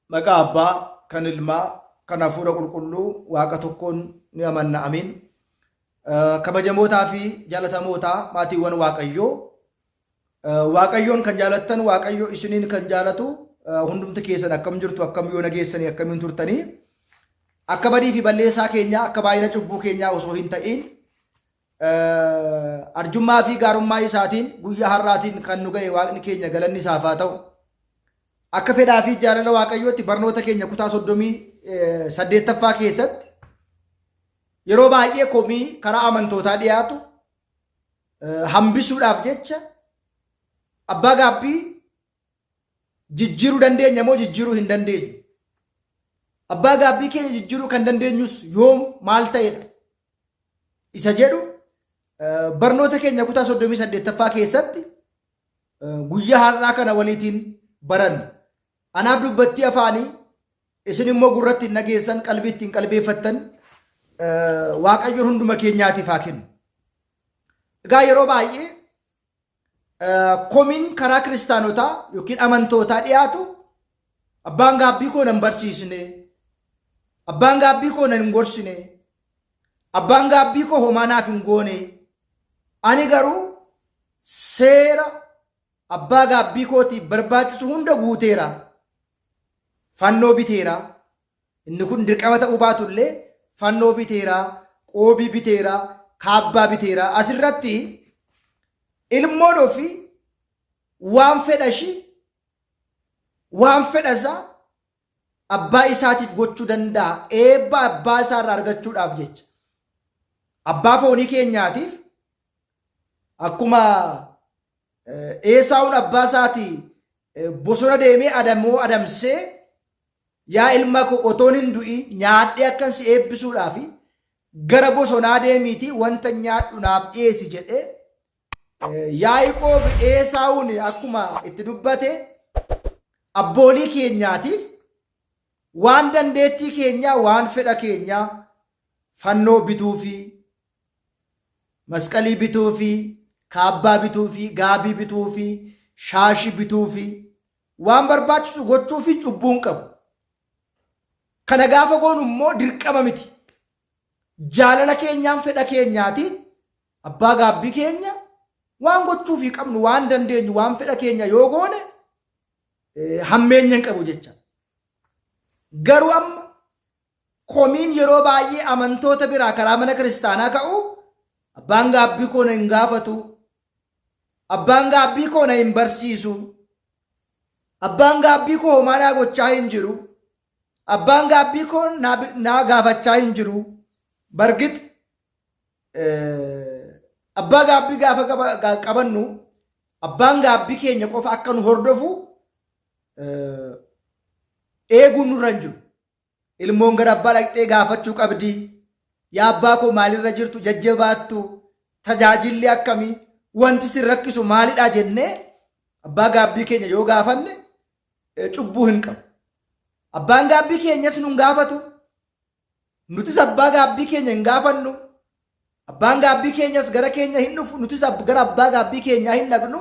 Maqaa Abbaa, kan Ilmaa, kan Hafuura Qulqulluu Waaqa tokkoon ni amanna. Amiin. Kabajamootaa fi jaalatamootaa maatiiwwan Waaqayyoo. Waaqayyoon kan jaalattan, Waaqayyo isiniin kan jaalatu hundumti keessan akkam jirtu, akkam yoo nageessanii, akkamiin turtanii. Akka badii fi balleessaa keenya, akka baay'ina cubbuu keenyaa osoo hin ta'in arjummaa fi gaarummaa isaatiin guyyaa har'aatiin kan nu ga'e Waaqni keenya galanni isaaf haa ta'u. Akka fedhaa fi jaalala Waaqayyootti barnoota keenya kutaa 38ffaa keessatti yeroo baay'ee komii karaa amantootaa dhiyaatu hambisuudhaaf jecha abbaa gaabbii jijjiiruu dandeenya moo jijjiiruu hin dandeenyu? Abbaa gaabbii keenya jijjiiruu kan dandeenyus yoom maal ta'edha? Isa jedhu barnoota keenya kutaa 38ffaa keessatti guyyaa har'aa kana waliitiin baranna. Anaaf dubbattii afaanii isin immoo gurratti hin dhageessan, qalbii ittiin qalbeeffattan Waaqayyoon hunduma keenyaatiif haa kennu. Egaa yeroo baay'ee komiin karaa kiristaanotaa yookiin amantootaa dhiyaatu abbaan gaabbii koo nan barsiisne, abbaan gaabbii koo nan hin gorsine, abbaan gaabbii koo homaa naaf hin goone, ani garuu seera abbaa gaabbii kootiif barbaachisu hunda guuteera, fannoo biteera. Inni kun dirqama ta'uu baatullee fannoo biteera, qoobii biteera, kaabbaa biteera. Asirratti ilmoon ofii waan fedha ishii, waan fedha isaa abbaa isaatiif gochuu danda'a. Eebba abbaa isaa irraa argachuudhaaf jecha. Abbaa foonii keenyaatiif akkuma Esaawun abbaa isaatii bosona deemee adamoo adamsee yaa ilma koo otoon hin du'i nyaadhee akkan si eebbisuudhaaf gara bosonaa deemiitii wanta nyaadhu naaf dhiyeessi jedhee Yaaqoob Esaawun akkuma itti dubbate abboolii keenyaatiif waan dandeettii keenyaa, waan fedha keenyaa fannoo bituu fi masqalii bituu fi kaabbaa bituu fi gaabii bituu fi shaashii bituu fi waan barbaachisu gochuu fi cubbuun qabu. Kana gaafa goonu immoo dirqama miti. Jaalala keenyaan fedha keenyaatiin abbaa gaabbii keenya waan gochuu fi qabnu, waan dandeenyu, waan fedha keenya yoo goone hammeenya hin qabu jecha. Garuu amma komiin yeroo baay'ee amantoota biraa karaa mana kiristaanaa ka'u abbaan gaabbii koo na hin gaafatu, abbaan gaabbii koo na hin barsiisu, abbaan gaabbii koo homaa naa gochaa hin jiru, abbaan gaabbii koo naa gaafachaa hin jiru. Bargit abbaa gaabbii gaafa qabannu abbaan gaabbii keenya qofa akka nu hordofu eeguun nurra hin jiru. Ilmoon gara abbaa dhaqxee gaafachuu qabdi. Yaa abbaa koo maalirra jirtu? Jajjabaattu? Tajaajilli akkamii? Wanti sin rakkisu maalidha jennee abbaa gaabbii keenya yoo gaafanne cubbuu hin qabu. Abbaan gaabbii keenyas nun gaafatu. Nutis abbaa gaabbii keenya hin gaafannu. Abbaan gaabbii keenyas gara keenya hin dhufu. Nutis gara abbaa gaabbii keenyaa hin dhaqnu.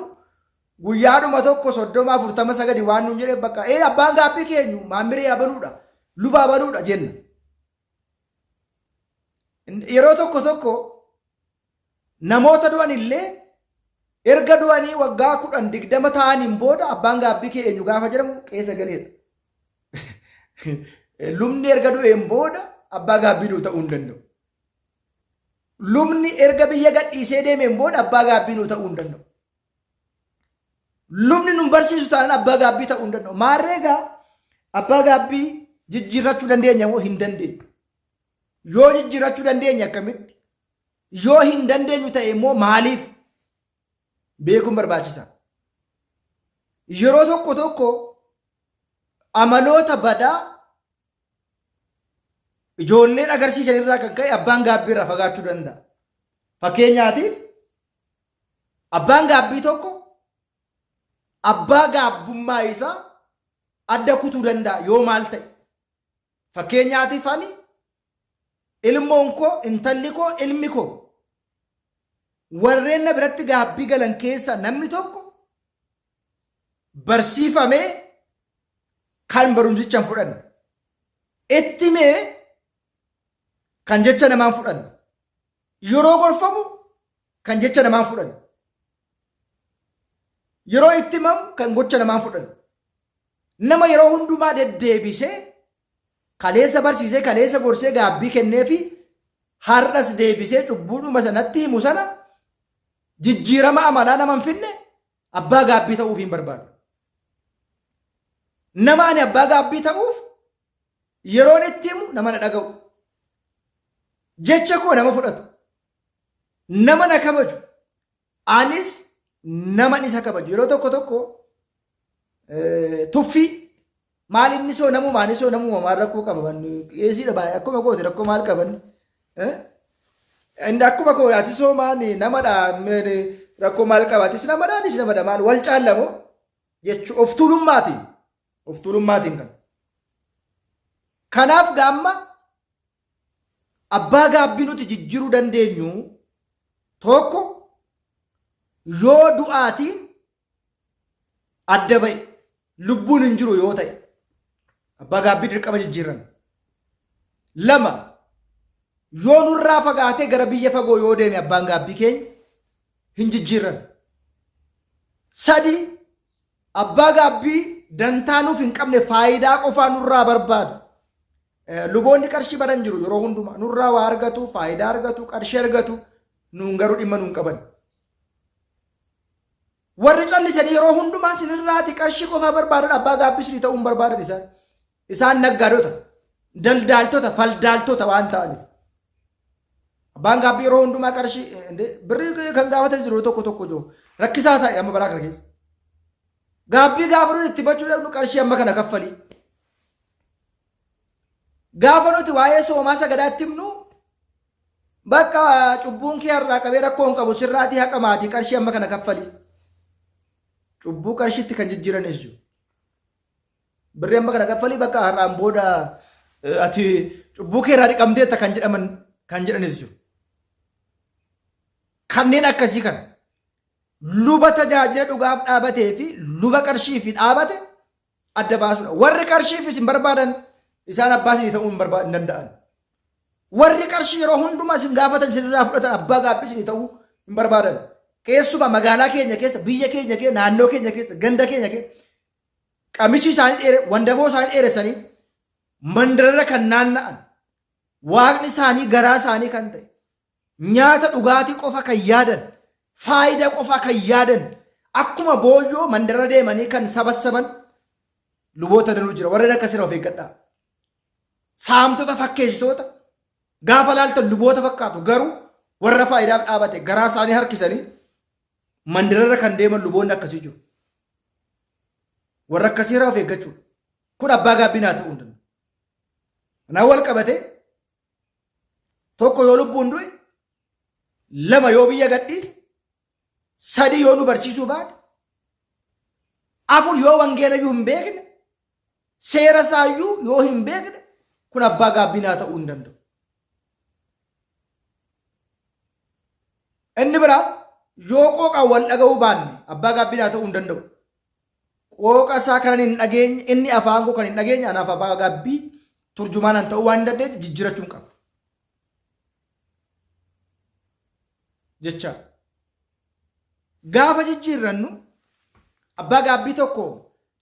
Guyyaadhuma tokko 30-40 waan nun jedhe bakka abbaan gaabbii keenyu maammiree abaluudha, luba abaluudha jenna. Yeroo tokko namoota du'an illee erga du'anii waggaa 10-20 ta'aniin booda abbaan gaabbii keenyu gaafa jedhamu qeessa galeedha. Lubni erga du'een booda abbaa gaabbii nuu ta'uu hin danda'u. Lubni erga biyya gadhiisee deemeen booda abbaa gaabbii nuu ta'uu hin danda'u. Lubni nun barsiisu taanaan abbaa gaabbii ta'uu hin danda'u. Maarreegaa abbaa gaabbii jijjiirrachuu dandeenya moo hin dandeenyu? Yoo jijjiirrachuu dandeenya akkamitti? Yoo hin dandeenyu ta'e immoo maaliif? Beekuun barbaachisaa. Yeroo tokko amaloota badaa ijoolleen agarsiisan irraa kan ka'e abbaan gaabbii irraa fagaachuu danda'a. Fakkeenyaatiif abbaan gaabbii tokko abbaa gaabbummaa isaa adda kutuu danda'a yoo maal ta'e. Fakkeenyaatiif ani ilmoon koo, intalli koo, ilmi koo warreen na biratti gaabbii galan keessa namni tokko barsiifamee kan barumsichaan fudhanne. Itti mee kan jecha namaan fudhanne. Yeroo gorfamu kan jecha namaan fudhanne. Yeroo itti himamu kan gocha namaan fudhanne. Nama yeroo hundumaa deddeebisee kaleessa barsiisee kaleessa gorsee gaabbii kenneefi har'as deebisee cubbuudhuma sanatti himu sana jijjiirama amalaa nama hin finne abbaa gaabbii ta'uuf hin barbaadu. Nama ani abbaa gaabbii ta'uuf yeroon itti himu nama na dhaga'u. Jecha koo nama fudhatu. Nama na kabaju. Anis nama isa kabaju. Yeroo tokko tokko tuffii maal inni soo namu maani soo namu maal rakkoo qaban eesiidha baay'ee akkuma kooti rakkoo maal qaban inni akkuma koo ati soo maani namadha rakkoo maal qabatis namadhaanis namadha maal wal caallamo jechuun of tuulummaatiin kan. Kanaaf gaamma abbaa gaabbii nuti jijjiiruu dandeenyu tokko yoo du'aatiin adda ba'e lubbuun hin jiru yoo ta'e abbaa gaabbii dirqama jijjiirran. Lama yoo nurraa fagaatee gara biyya fagoo yoo deeme abbaan gaabbii keenya hin jijjiirran. Sadi abbaa gaabbii dantaa nuuf hin qabne faayidaa qofaa nurraa barbaadu. Luboonni qarshii baran jiru yeroo hundumaa nurraa waa argatu faayidaa argatu qarshii argatu nuun garuu dhimma nuun qaban. Warri callisanii yeroo hundumaa sinirraati qarshii qofa barbaadan abbaa gaabbii sinii ta'uun barbaadan isaan naggaadota daldaaltota faldaaltota waan ta'aniif. Abbaan gaabbii yeroo hundumaa qarshii birrii kan gaafatan jiru tokko jiru rakkisaa ta'e amma baraa kana keessa. Gaabbii gaafa nuti itti bachuudhaaf qarshii amma kana kaffalii. Gaafa nuti waa'ee soomaa sagadaatti himnu bakka cubbuun kee har'aa qabee rakkoo hin qabu sirraatii haqa maatii qarshii amma kana kaffalii. Cubbuu qarshiitti kan jijjiiranis jiru. Birrii amma kana kaffalii bakka har'aan booda ati cubbuu kee irraa dhiqamteetta kan jedhanis jiru. Kanneen akkasii kana luba tajaajila dhugaaf dhaabatee fi luba qarshii fi dhaabate adda baasuudha. Warri qarshiifis hin barbaadan isaan abbaa isinii ta'uu hin danda'an. Warri qarshii yeroo hundumaa isin gaafatan isinirraa fudhatan abbaa gaabbii isinii ta'uu hin barbaadan. Keessumaa magaalaa keenya keessa biyya keenya keessa naannoo keenya keessa ganda keenya keessa qamishii isaanii wandaboo isaanii dheeressanii mandararra kan naanna'an waaqni isaanii garaa isaanii kan ta'e nyaata dhugaatii qofa kan yaadan faayidaa qofa kan yaadan akkuma booyyoo mandarra deemanii kan sabassaban luboota danuu jira. Warreen akkasii of eeggadhaa. Saamtota fakkeessitoota gaafa laaltan luboota fakkaatu garuu warra faayidaaf dhaabate garaa isaanii harkisanii mandararra kan deeman luboonni akkasii jiru. Warra akkasii irraa of eeggachuu. Kun abbaa gaabbii naa ta'uu hin danda'u. Kanaan wal qabate tokko yoo lubbuun du'e lama yoo biyya gadhiise sadi yoo nu barsiisuu baate afur yoo wangeelayyuu hin beekne seera isaayyuu yoo hin beekne kun abbaa gaabbii naa ta'uu hin danda'u. Inni biraa yoo qooqaan wal dhaga'uu baanne abbaa gaabbii naa ta'uu hin danda'u. Qooqa isaa kan hin dhageenye inni afaan koo kan hin dhageenye anaaf abbaa gaabbii turjumaan ta'uu waan hin dandeenye jijjiirachuun qaba. Jecha gaafa jijjiirrannu abbaa gaabbii tokko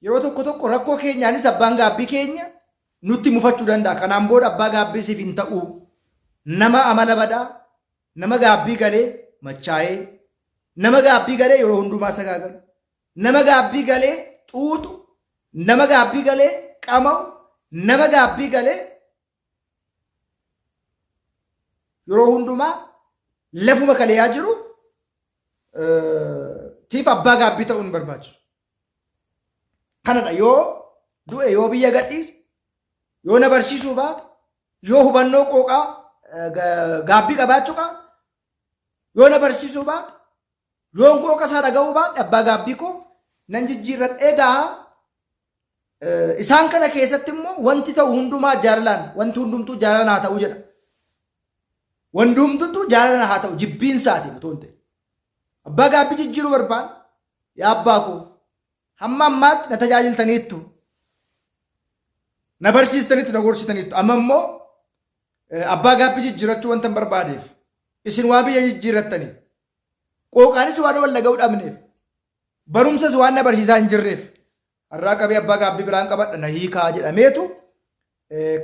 yeroo tokko rakkoo keenyaanis abbaan gaabbii keenya nutti mufachuu danda'a. Kanaan booda abbaa gaabbii siif hin ta'uu nama amala badaa nama gaabbii galee machaa'ee nama gaabbii galee yeroo hundumaa sagaagalu nama gaabbii galee xuuxu nama gaabbii galee qama'u nama gaabbii galee yeroo hundumaa lafuma kaleeyaa jiru tiif abbaa gaabbii ta'uun barbaachisu. Kanadha yoo du'e yoo biyya gadhiise yoo na barsiisuu baate yoo hubannoo qooqaa gaabbii qabaachuu qaba yoo na barsiisuu baate yoo qooqa isaa dhaga'uu baate abbaa gaabbii koo nan jijjiirran. Egaa isaan kana keessatti immoo wanti ta'u hundumaa jaalalaan wanti hundumtuu jaalalaan haa ta'uu jedha. Wanti hundumtuu jaalalaan haa ta'u jibbiinsaati otoo hin ta'in. Abbaa gaabbii jijjiiruu barbaadu yaa abbaa koo hamma ammaatti na tajaajiltaniittu na barsiistanitti na gorsitanitti amma immoo abbaa gaabbii jijjiirachuu wanta hin barbaadeef isin waa biyya jijjiirrattaniif qooqaanis waan wal laga'uu dhabneef barumsas waan na barsiisaa hin jirreef har'aa qabee abbaa gaabbii biraan qabadha na hiikaa jedhameetu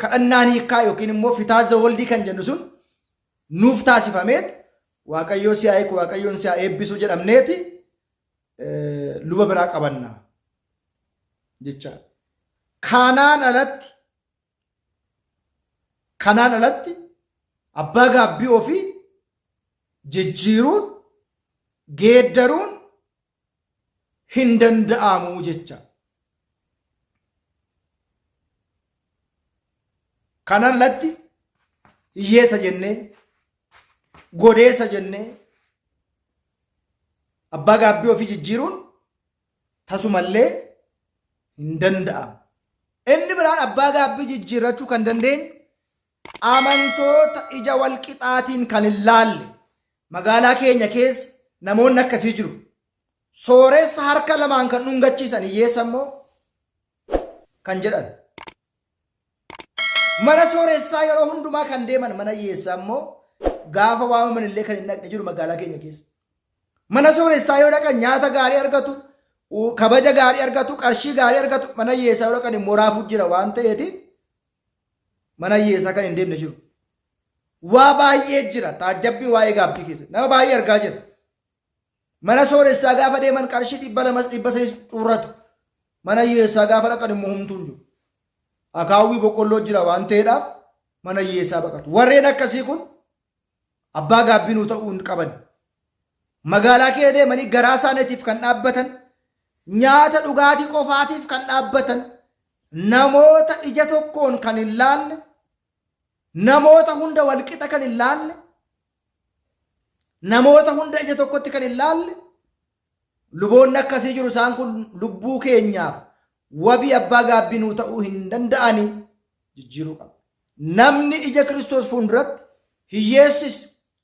kadhannaan hiikaa yookiin immoo fitaaza waldii kan jennu sun nuuf taasifameet waaqayyoo si haa waaqayyoon si haa eebbisu jedhamneeti luba biraa qabanna jecha kanaan alatti abbaa gaabbii ofii jijjiiruun geeddaruun hin danda'amu jecha. Kanaan alatti hiyyeessa jennee godeessa jennee abbaa gaabbii ofii jijjiiruun tasumallee hin danda'amu. Inni biraan abbaa gaabbii jijjiirrachuu kan dandeenyu amantoota ija walqixaatiin kan hin laalle magaalaa keenya keessa namoonni akkasii jiru. Sooressa harka lamaan kan dhungachiisan hiyyeessa immoo kan jedhan. Mana sooressaa yeroo hundumaa kan deeman mana hiyyeessaa immoo gaafa waamaman illee kan hin dhaqne jiru magaalaa keenya keessa. Mana sooressaa yoo dhaqan nyaata gaarii argatu, kabaja gaarii argatu, qarshii gaarii argatu. Mana hiyyeessaa yoo dhaqan immoo raafuu jira waan ta'eetiif mana hiyyeessaa kan hin deemne jiru. Waa baay'ee jira taajjabbii waa'ee gaabbii keessa nama baay'ee argaa jira. Mana sooressaa gaafa deeman qarshii 200 300 xuurratu. Mana hiyyeessaa gaafa dhaqan immoo humtuu hin jiru. Akaawwii boqqolloo jira waan ta'eedhaaf mana hiyyeessaa baqatu. Warreen akkasii kun abbaa gaabbii nuu ta'uu hin qaban. Magaalaa kee deemanii garaa isaaniitiif kan dhaabbatan, nyaata dhugaatii qofaatiif kan dhaabbatan, namoota ija tokkoon kan hin laalle, namoota hunda walqixa kan hin laalle, namoota hunda ija tokkotti kan hin laalle, luboonni akkasii jiru. Isaan kun lubbuu keenyaaf wabii abbaa gaabbii nuu ta'uu hin danda'anii jijjiiruu qaba. Namni ija Kiristoos fuulduratti hiyyeessis,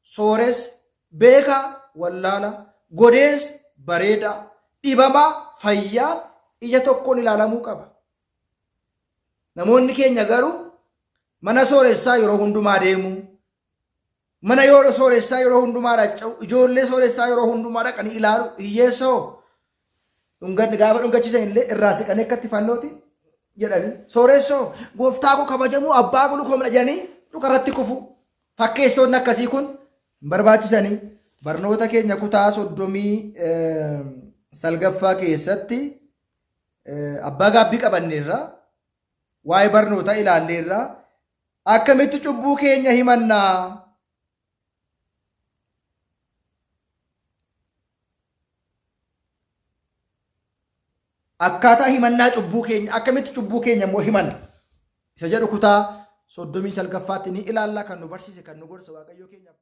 soores, beekaa, wallaala, godees, bareedaa, dhibamaa, fayyaan ija tokkoon ilaalamuu qaba. Namoonni keenya garuu mana sooressaa yeroo hundumaa deemu, mana yoo sooressaa yeroo hundumaa dhaca'u, ijoollee sooressaa yeroo hundumaa dhaqanii ilaalu. Hiyyeessoo gaafa dhungachiisan illee irraa siqanii akkatti fannooti jedhanii sooressoo gooftaa koo kabajamuu abbaa gulu koomna jedhanii dhukarratti kufu. Fakkeessoonni akkasii kun hin barbaachisanii. Barnoota keenya kutaa 39 keessatti abbaa gaabbii qabanneerra, waa'ee barnoota ilaalleerra, akkamitti cubbuu keenya himannaa, akkaataa himannaa cubbuu keenya, akkamitti cubbuu keenya immoo himanna isa jedhu kutaa 39 ni ilaalla. Kan nu barsiise kan nu gorsa waaqayyoo keenyaaf.